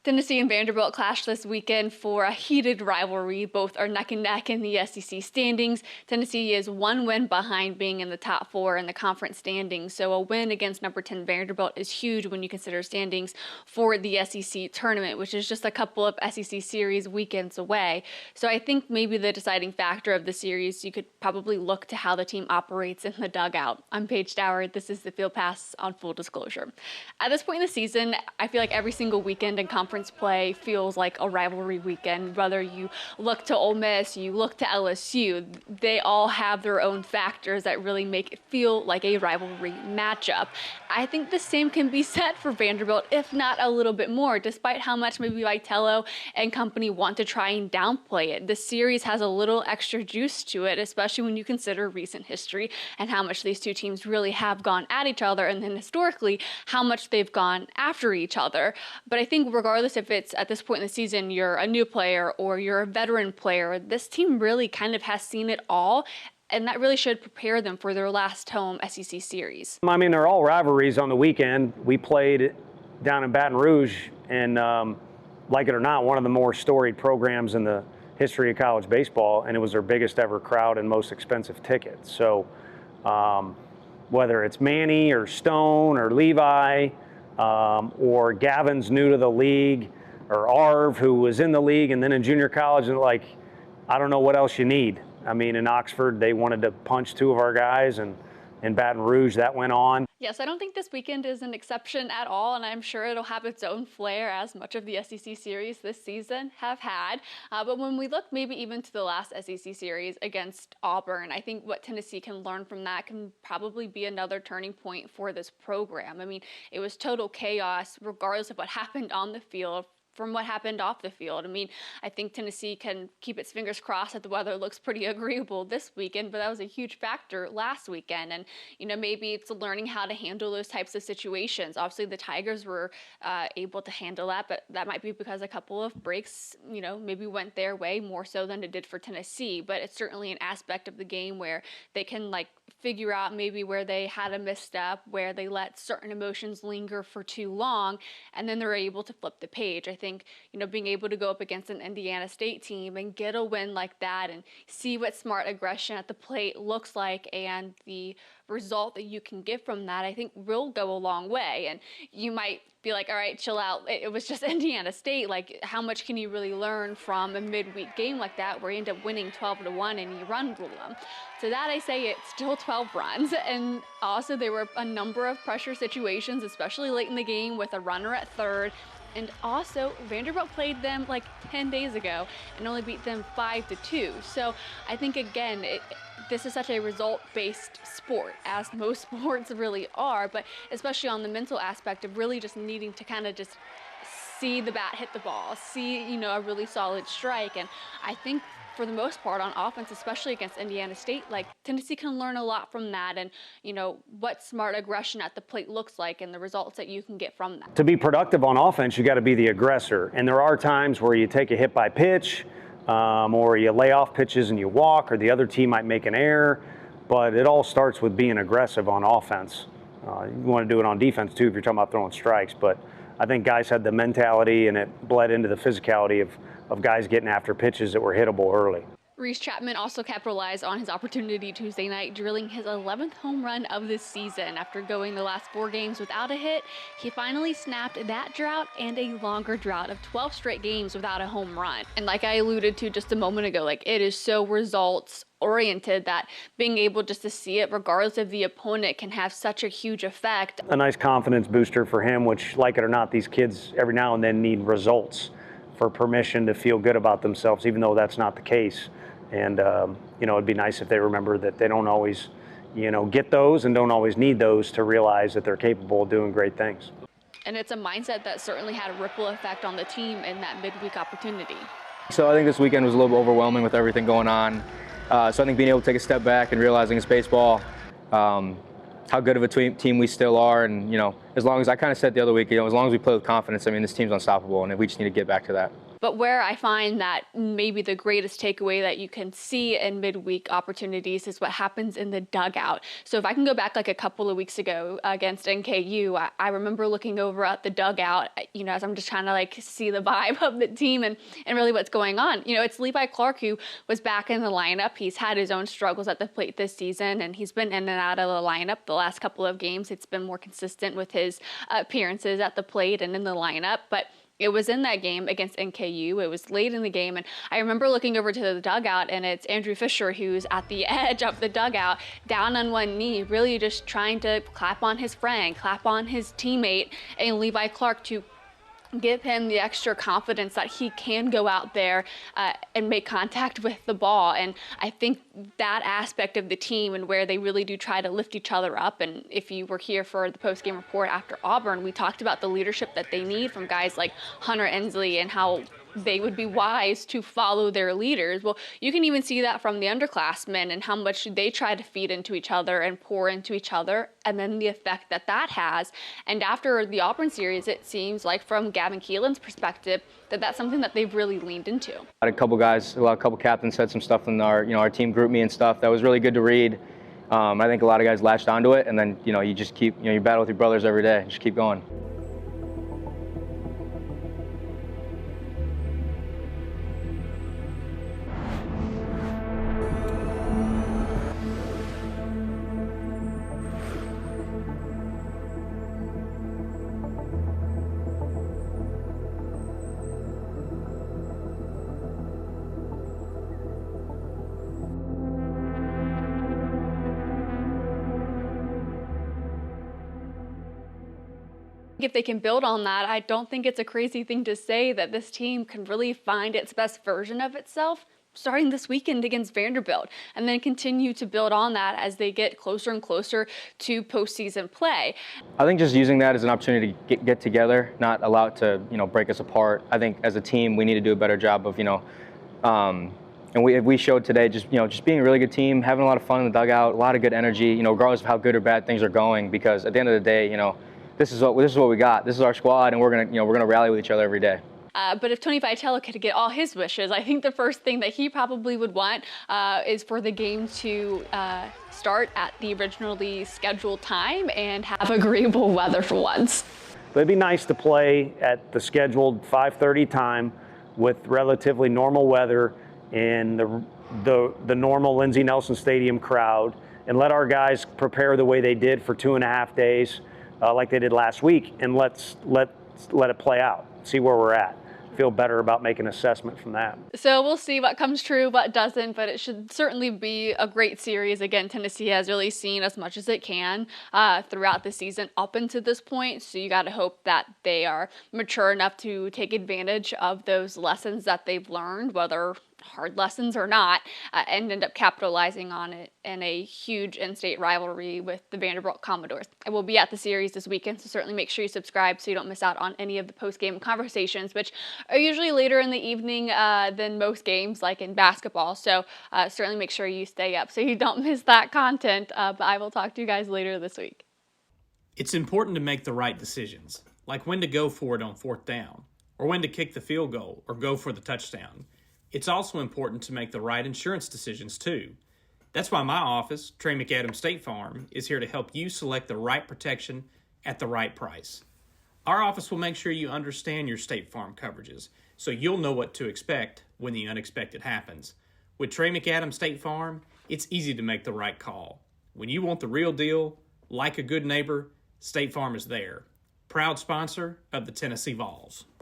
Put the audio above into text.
Tennessee and Vanderbilt clashed this weekend for a heated rivalry. Both are neck and neck in the SEC standings. Tennessee is one win behind being in the top four in the conference standings, so a win against number 10 Vanderbilt is huge when you consider standings for the SEC tournament, which is just a couple of SEC series weekends away. So I think maybe the deciding factor of the series, you could probably look to how the team operates in the dugout. I'm Paige Doward. This is the Field Pass on Full Disclosure. At this point in the season, I feel like every single weekend in conference play feels like a rivalry weekend. Whether you look to Ole Miss, you look to LSU, they all have their own factors that really make it feel like a rivalry matchup. I think the same can be said for Vanderbilt, if not a little bit more, despite how much maybe Vitello and company want to try and downplay it. The series has a little extra juice to it, especially when you consider recent history and how much these two teams really have gone at each other, and then historically how much they've gone after each other. But I think regardless if it's at this point in the season you're a new player or you're a veteran player, this team really kind of has seen it all, and that really should prepare them for their last home SEC series. I mean, they're all rivalries on the weekend. We played down in Baton Rouge, and like it or not, one of the more storied programs in the history of college baseball, and it was their biggest ever crowd and most expensive ticket. So whether it's Manny or Stone or Levi, or Gavin's new to the league, or Arv, who was in the league and then in junior college, and like, I don't know what else you need. I mean, in Oxford, they wanted to punch two of our guys, and in Baton Rouge, that went on. Yes, I don't think this weekend is an exception at all, and I'm sure it'll have its own flair, as much of the SEC series this season have had. But when we look maybe even to the last SEC series against Auburn, I think what Tennessee can learn from that can probably be another turning point for this program. I mean, it was total chaos regardless of what happened on the field from what happened off the field. I mean, I think Tennessee can keep its fingers crossed that the weather looks pretty agreeable this weekend, but that was a huge factor last weekend. And, you know, maybe it's learning how to handle those types of situations. Obviously, the Tigers were able to handle that, but that might be because a couple of breaks, you know, maybe went their way more so than it did for Tennessee. But it's certainly an aspect of the game where they can, like, figure out maybe where they had a misstep, where they let certain emotions linger for too long, and then they're able to flip the page. I think, you know, being able to go up against an Indiana State team and get a win like that and see what smart aggression at the plate looks like and the result that you can get from that, I think will go a long way. And you might be like, all right, chill out. It was just Indiana State. Like, how much can you really learn from a midweek game like that where you end up winning 12-1 and you run rule them? To that I say it's still 12 runs. And also there were a number of pressure situations, especially late in the game with a runner at third. And also, Vanderbilt played them like 10 days ago and only beat them 5-2. So I think, again, this is such a result-based sport, as most sports really are, but especially on the mental aspect of really just needing to kind of just see the bat hit the ball, see, you know, a really solid strike. And I think for the most part on offense, especially against Indiana State, like, Tennessee can learn a lot from that, and, you know, what smart aggression at the plate looks like and the results that you can get from that. To be productive on offense, you got to be the aggressor. And there are times where you take a hit by pitch, or you lay off pitches and you walk, or the other team might make an error. But it all starts with being aggressive on offense. You want to do it on defense too if you're talking about throwing strikes. But I think guys had the mentality, and it bled into the physicality of guys getting after pitches that were hittable early. Reese Chapman also capitalized on his opportunity Tuesday night, drilling his 11th home run of this season. After going the last 4 games without a hit, he finally snapped that drought and a longer drought of 12 straight games without a home run. And like I alluded to just a moment ago, like, it is so results oriented that being able just to see it regardless of the opponent can have such a huge effect. A nice confidence booster for him, which, like it or not, these kids every now and then need results for permission to feel good about themselves, even though that's not the case. And, you know, it'd be nice if they remember that they don't always, you know, get those and don't always need those to realize that they're capable of doing great things. And it's a mindset that certainly had a ripple effect on the team in that midweek opportunity. So I think this weekend was a little bit overwhelming with everything going on. So I think being able to take a step back and realizing it's baseball, how good of a team we still are. And, you know, as long as I kind of said the other week, you know, as long as we play with confidence, I mean, this team's unstoppable, and we just need to get back to that. But where I find that maybe the greatest takeaway that you can see in midweek opportunities is what happens in the dugout. So if I can go back like a couple of weeks ago against NKU, I remember looking over at the dugout, as I'm just trying to like see the vibe of the team and really what's going on. It's Levi Clark who was back in the lineup. He's had his own struggles at the plate this season, and he's been in and out of the lineup the last couple of games. It's been more consistent with his appearances at the plate and in the lineup, but it was in that game against NKU. It was late in the game, and I remember looking over to the dugout, and it's Andrew Fisher who's at the edge of the dugout, down on one knee, really just trying to clap on his friend, clap on his teammate, and Levi Clark to give him the extra confidence that he can go out there and make contact with the ball. And I think that aspect of the team and where they really do try to lift each other up. And if you were here for the post-game report after Auburn, we talked about the leadership that they need from guys like Hunter Ensley and how they would be wise to follow their leaders. Well, you can even see that from the underclassmen and how much they try to feed into each other and pour into each other, and then the effect that has. And after the Auburn series, it seems like from Gavin Keelan's perspective that that's something that they've really leaned into. A couple captains said some stuff in our team group me and stuff that was really good to read. I think a lot of guys latched onto it, and then you just keep you battle with your brothers every day. Just keep going. If they can build on that, I don't think it's a crazy thing to say that this team can really find its best version of itself starting this weekend against Vanderbilt, and then continue to build on that as they get closer and closer to postseason play. I think just using that as an opportunity to get together, not allow it to break us apart. I think as a team we need to do a better job of and we showed today just being a really good team, having a lot of fun in the dugout, a lot of good energy, regardless of how good or bad things are going, because at the end of the day, this is what we got. This is our squad, and we're gonna rally with each other every day. But if Tony Vitello could get all his wishes, I think the first thing that he probably would want is for the game to start at the originally scheduled time and have agreeable weather for once. But it'd be nice to play at the scheduled 5:30 time with relatively normal weather and the normal Lindsey Nelson Stadium crowd, and let our guys prepare the way they did for 2.5 days. Like they did last week, and let it play out, see where we're at. Feel better about making an assessment from that. So we'll see what comes true, what doesn't, but it should certainly be a great series. Again, Tennessee has really seen as much as it can throughout the season up until this point, so you got to hope that they are mature enough to take advantage of those lessons that they've learned, whether hard lessons or not, and end up capitalizing on it in a huge in-state rivalry with the Vanderbilt Commodores. I will be at the series this weekend, so certainly make sure you subscribe so you don't miss out on any of the post-game conversations, which are usually later in the evening than most games, like in basketball. So certainly make sure you stay up so you don't miss that content. But I will talk to you guys later this week. It's important to make the right decisions, like when to go for it on 4th down, or when to kick the field goal or go for the touchdown. It's also important to make the right insurance decisions, too. That's why my office, Trey McAdams State Farm, is here to help you select the right protection at the right price. Our office will make sure you understand your State Farm coverages, so you'll know what to expect when the unexpected happens. With Trey McAdams State Farm, it's easy to make the right call. When you want the real deal, like a good neighbor, State Farm is there. Proud sponsor of the Tennessee Vols.